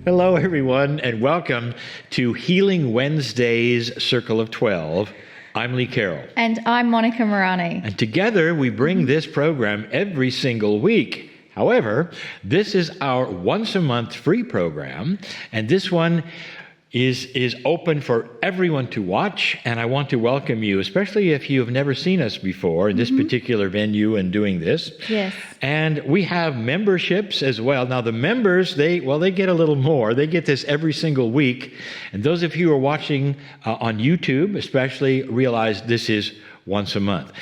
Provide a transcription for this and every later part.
Hello, everyone, and welcome to Healing Wednesday's Circle of 12. I'm Lee Carroll. And I'm Monica Morani. And together we bring this program every single week. However, this is our once-a-month free program, and this one is open for everyone to watch, and I want to welcome you, especially if you have never seen us before in this particular venue and doing this. Yes. And we have memberships as well. Now, the members, they get a little more. They get this every single week. And those of you who are watching on YouTube especially realize this is once a month.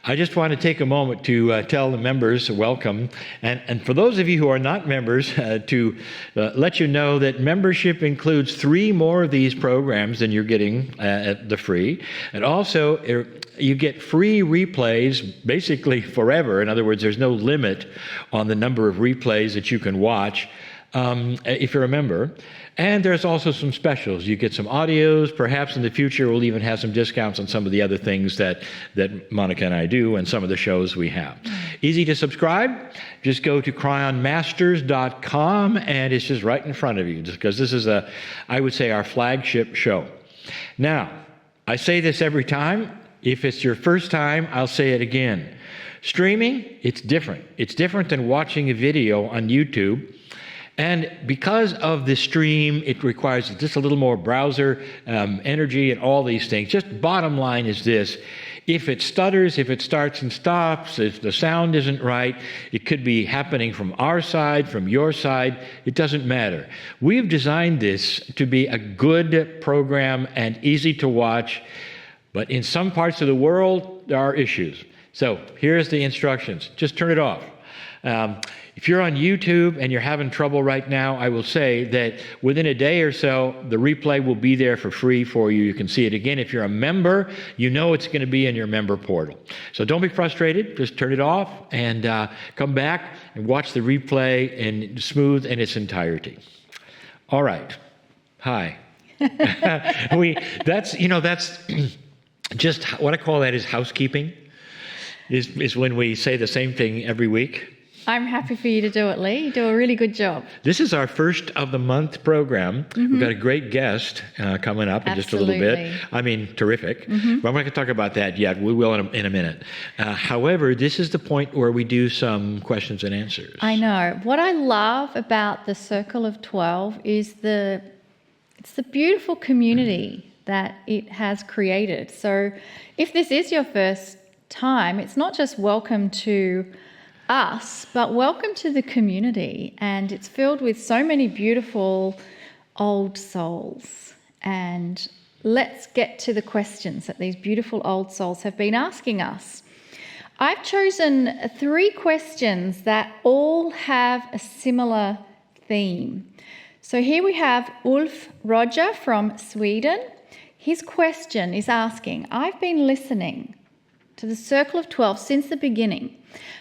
I just want to take a moment to tell the members welcome. And for those of you who are not members, to let you know that membership includes 3 more of these programs than you're getting at the free. And also, you get free replays basically forever. In other words, there's no limit on the number of replays that you can watch if you're a member. And there's also some specials. You get some audios. Perhaps in the future we'll even have some discounts on some of the other things that Monica and I do and some of the shows we have. Easy to subscribe. Just go to cryonmasters.com and it's just right in front of you, just because this is I would say, our flagship show. Now, I say this every time. If it's your first time, I'll say it again. Streaming, it's different. It's different than watching a video on YouTube. And because of the stream, it requires just a little more browser energy and all these things. Just bottom line is this. If it stutters, if it starts and stops, if the sound isn't right, it could be happening from our side, from your side. It doesn't matter. We've designed this to be a good program and easy to watch. But in some parts of the world, there are issues. So here's the instructions. Just turn it off. If you're on YouTube and you're having trouble right now, I will say that within a day or so, the replay will be there for free for you. You can see it again. If you're a member, you know it's going to be in your member portal. So don't be frustrated. Just turn it off and come back and watch the replay in smooth in its entirety. All right. Hi. That's just what I call that is housekeeping. Is when we say the same thing every week. I'm happy for you to do it, Lee. You do a really good job. This is our first of the month program. We've got a great guest coming up in just a little bit. I mean, terrific. But I'm not going to talk about that yet. We will in a minute. However, this is the point where we do some questions and answers. I know. What I love about the Circle of 12 is it's the beautiful community that it has created. So if this is your first time, it's not just welcome to us, but welcome to the community. And it's filled with so many beautiful old souls. And let's get to the questions that these beautiful old souls have been asking us. I've chosen 3 questions that all have a similar theme. So here we have Ulf Roger from Sweden. His question is asking, I've been listening to the Circle of 12 since the beginning,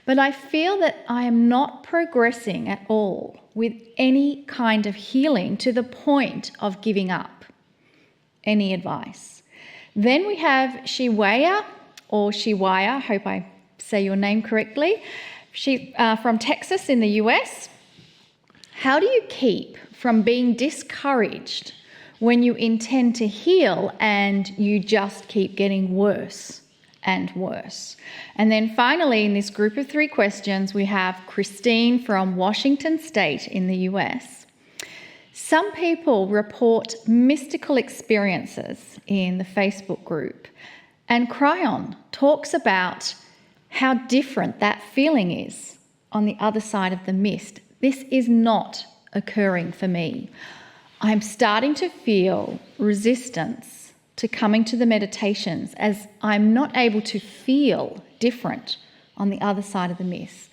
but I feel that I am not progressing at all with any kind of healing to the point of giving up. Any advice? Then we have Shiwaya, I hope I say your name correctly. She's from Texas in the US. How do you keep from being discouraged when you intend to heal and you just keep getting worse and worse? And then finally, in this group of 3 questions, we have Christine from Washington State in the US. Some people report mystical experiences in the Facebook group, and Cryon talks about how different that feeling is on the other side of the mist. This is not occurring for me. I'm starting to feel resistance to coming to the meditations as I'm not able to feel different on the other side of the mist.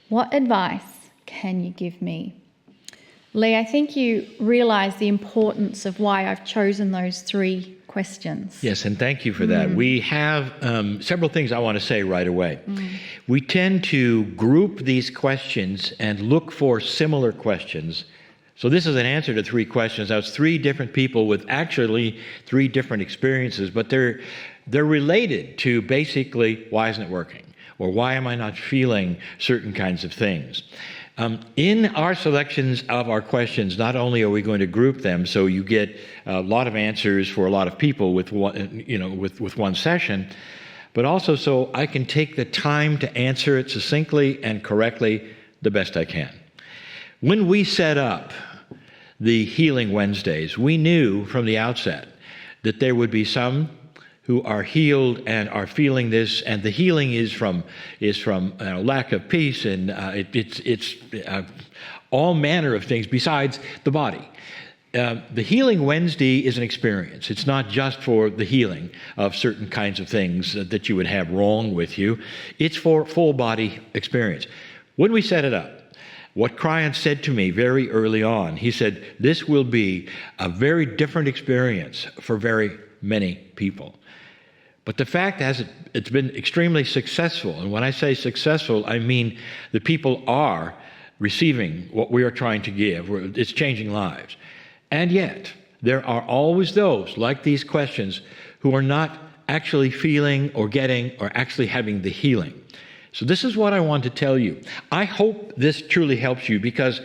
What advice can you give me? Lee, I think you realise the importance of why I've chosen those 3 questions. Yes, and thank you for that. We have several things I want to say right away. We tend to group these questions and look for similar questions. So this is an answer to 3 questions. Now, it's 3 different people with actually 3 different experiences, but they're related to basically, why isn't it working? Or why am I not feeling certain kinds of things? In our selections of our questions, not only are we going to group them so you get a lot of answers for a lot of people with one, with one session, but also so I can take the time to answer it succinctly and correctly the best I can. When we set up the Healing Wednesdays, we knew from the outset that there would be some who are healed and are feeling this, and the healing is from lack of peace, and it's all manner of things besides the body. The Healing Wednesday is an experience. It's not just for the healing of certain kinds of things that you would have wrong with you. It's for full body experience. When we set it up, what Kryon said to me very early on, he said, this will be a very different experience for very many people. But the fact is, it's been extremely successful. And when I say successful, I mean the people are receiving what we are trying to give. It's changing lives. And yet, there are always those, like these questions, who are not actually feeling or getting or actually having the healing. So this is what I want to tell you. I hope this truly helps you, because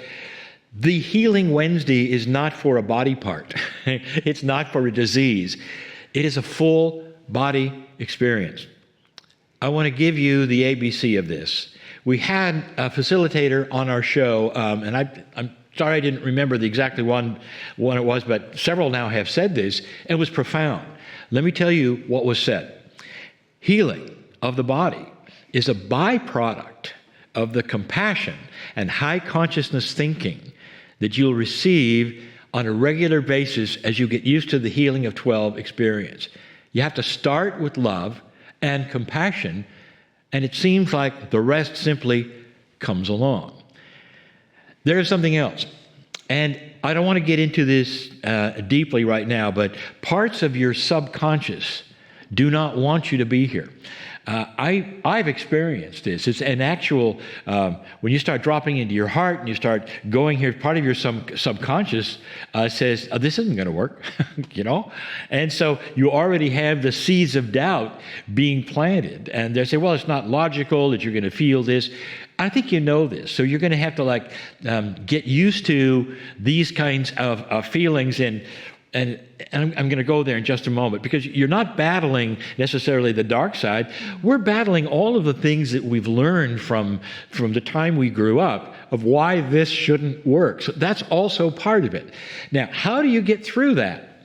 the Healing Wednesday is not for a body part. It's not for a disease. It is a full body experience. I want to give you the ABC of this. We had a facilitator on our show, and I'm sorry I didn't remember the exactly one it was, but several now have said this, and it was profound. Let me tell you what was said. Healing of the body is a byproduct of the compassion and high consciousness thinking that you'll receive on a regular basis as you get used to the Healing of 12 experience. You have to start with love and compassion, and it seems like the rest simply comes along. There is something else, and I don't want to get into this deeply right now, but parts of your subconscious do not want you to be here. I've experienced this. It's an actual, when you start dropping into your heart and you start going here, part of your subconscious says, oh, this isn't going to work, And so you already have the seeds of doubt being planted. And they say, well, it's not logical that you're going to feel this. I think you know this. So you're going to have to get used to these kinds of feelings, and I'm going to go there in just a moment, because you're not battling necessarily the dark side. We're battling all of the things that we've learned from the time we grew up of why this shouldn't work. So that's also part of it. Now, how do you get through that?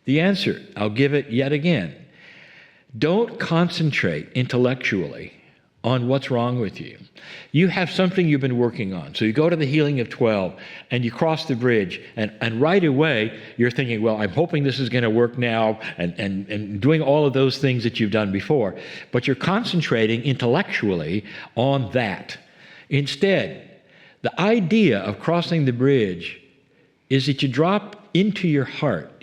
The answer, I'll give it yet again. Don't concentrate intellectually on what's wrong with you. You have something you've been working on. So you go to the Healing of 12 and you cross the bridge, and right away you're thinking, well, I'm hoping this is going to work now, and doing all of those things that you've done before. But you're concentrating intellectually on that. Instead, the idea of crossing the bridge is that you drop into your heart.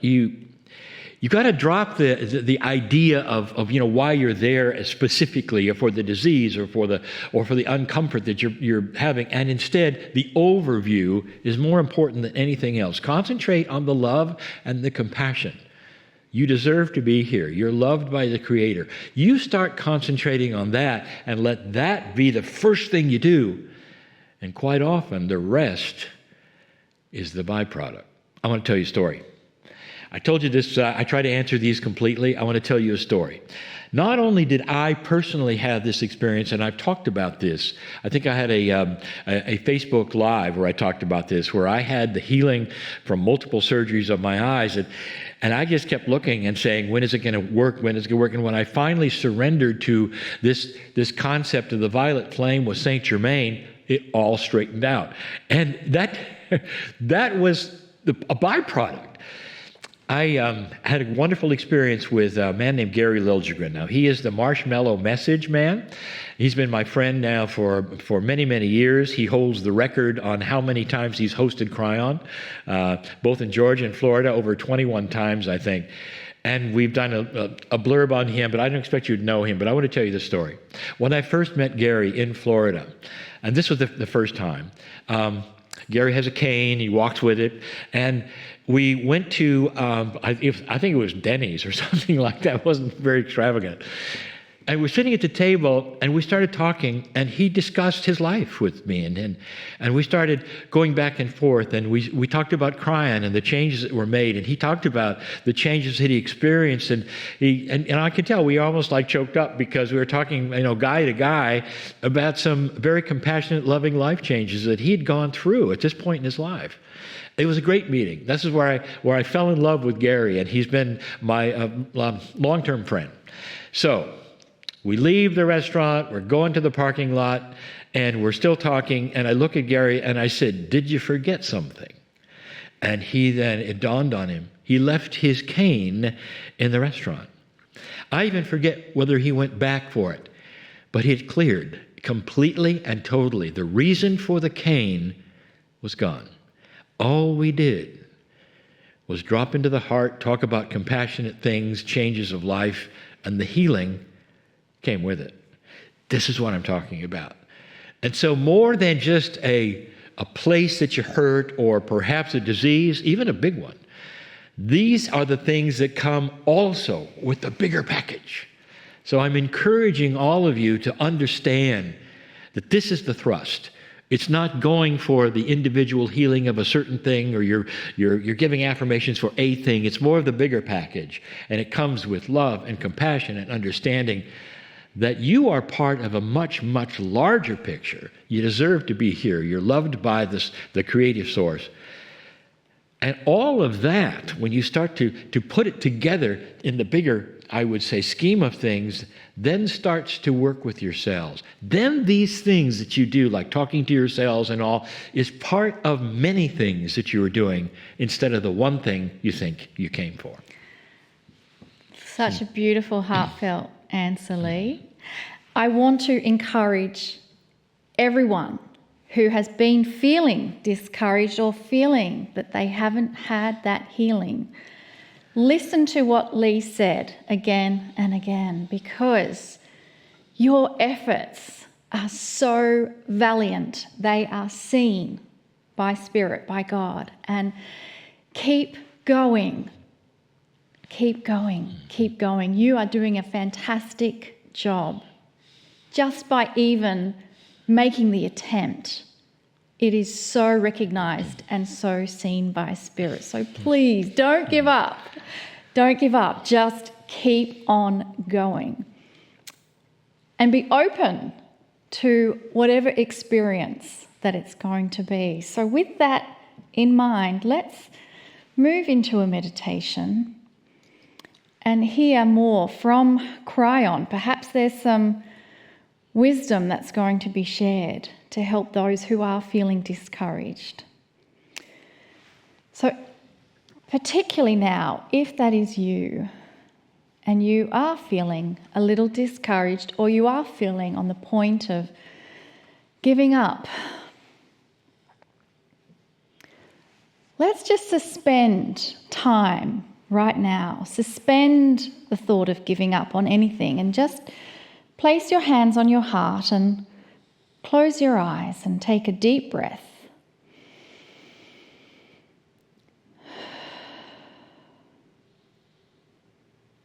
You've got to drop the idea of why you're there specifically, or for the disease, or for the uncomfort that you're having, and instead the overview is more important than anything else. Concentrate on the love and the compassion. You deserve to be here. You're loved by the Creator. You start concentrating on that and let that be the first thing you do, and quite often the rest is the byproduct. I want to tell you a story. I told you this, I try to answer these completely. I want to tell you a story. Not only did I personally have this experience, and I've talked about this. I think I had a Facebook Live where I talked about this, where I had the healing from multiple surgeries of my eyes. And I just kept looking and saying, when is it going to work? When is it going to work? And when I finally surrendered to this concept of the violet flame with Saint Germain, it all straightened out. And that was a byproduct. I had a wonderful experience with a man named Gary Liljegren. Now, he is the Marshmallow Message Man. He's been my friend now for many, many years. He holds the record on how many times he's hosted Cryon, both in Georgia and Florida, over 21 times, I think. And we've done a blurb on him, but I don't expect you to know him, but I want to tell you the story. When I first met Gary in Florida, and this was the first time, Gary has a cane, he walks with it, and we went to, I think it was Denny's or something like that. It wasn't very extravagant. And we're sitting at the table, and we started talking, and he discussed his life with me, and we started going back and forth, and we talked about Cryon and the changes that were made, and he talked about the changes that he experienced, and I could tell we almost like choked up because we were talking, guy to guy about some very compassionate, loving life changes that he'd gone through at this point in his life. It was a great meeting. This is where I fell in love with Gary, and he's been my long-term friend. So we leave the restaurant, we're going to the parking lot, and we're still talking, and I look at Gary and I said, "Did you forget something?" And it dawned on him, he left his cane in the restaurant. I even forget whether he went back for it, but he had cleared completely and totally. The reason for the cane was gone. All we did was drop into the heart, talk about compassionate things, changes of life, and the healing came with it. This is what I'm talking about. And so more than just a place that you hurt or perhaps a disease, even a big one, these are the things that come also with the bigger package. So I'm encouraging all of you to understand that this is the thrust. It's not going for the individual healing of a certain thing, or you're giving affirmations for a thing. It's more of the bigger package. And it comes with love and compassion and understanding that you are part of a much, much larger picture. You deserve to be here. You're loved by the creative source. And all of that, when you start to put it together in the bigger, I would say, scheme of things, then starts to work with your cells. Then these things that you do, like talking to your cells and all, is part of many things that you are doing instead of the one thing you think you came for. Such a beautiful, heartfelt answer, Lee. I want to encourage everyone who has been feeling discouraged or feeling that they haven't had that healing. Listen to what Lee said again and again, because your efforts are so valiant. They are seen by Spirit, by God. And keep going. Keep going. Keep going. You are doing a fantastic job. Just by even making the attempt, it is so recognized and so seen by Spirit. So please don't give up. Don't give up. Just keep on going. And be open to whatever experience that it's going to be. So with that in mind, let's move into a meditation and hear more from Kryon. Perhaps there's some wisdom that's going to be shared to help those who are feeling discouraged. So particularly now, if that is you and you are feeling a little discouraged, or you are feeling on the point of giving up, let's just suspend time right now. Suspend the thought of giving up on anything and just place your hands on your heart and close your eyes and take a deep breath.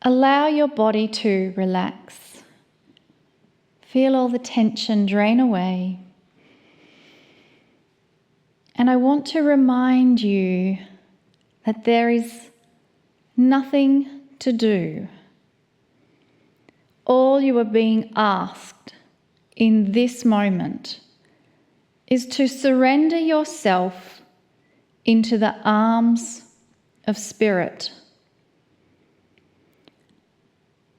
Allow your body to relax. Feel all the tension drain away. And I want to remind you that there is nothing to do. All you are being asked in this moment is to surrender yourself into the arms of Spirit.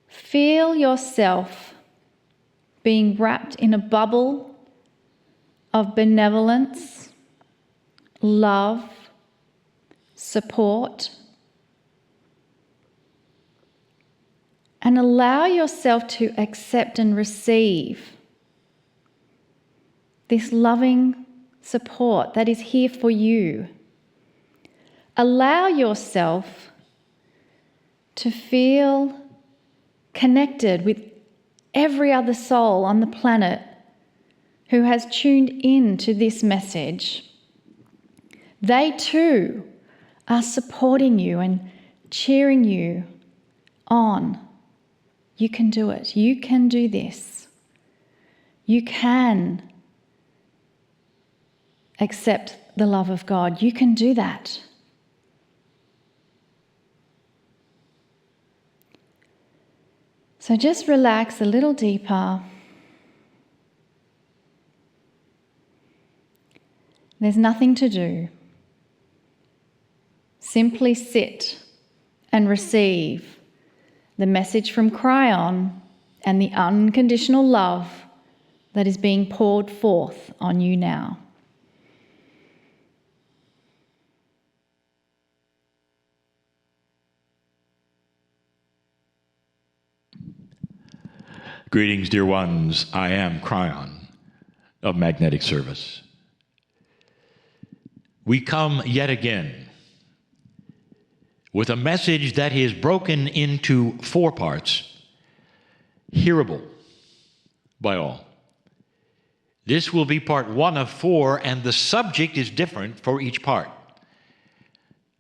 Feel yourself being wrapped in a bubble of benevolence, love, support, and allow yourself to accept and receive this loving support that is here for you. Allow yourself to feel connected with every other soul on the planet who has tuned in to this message. They too are supporting you and cheering you on. You can do it. You can do this. You can accept the love of God. You can do that. So just relax a little deeper. There's nothing to do. Simply sit and receive the message from Cryon and the unconditional love that is being poured forth on you now. Greetings, dear ones. I am Cryon of Magnetic Service. We come yet again with a message that is broken into 4 parts, hearable by all. This will be part 1 of 4, and the subject is different for each part.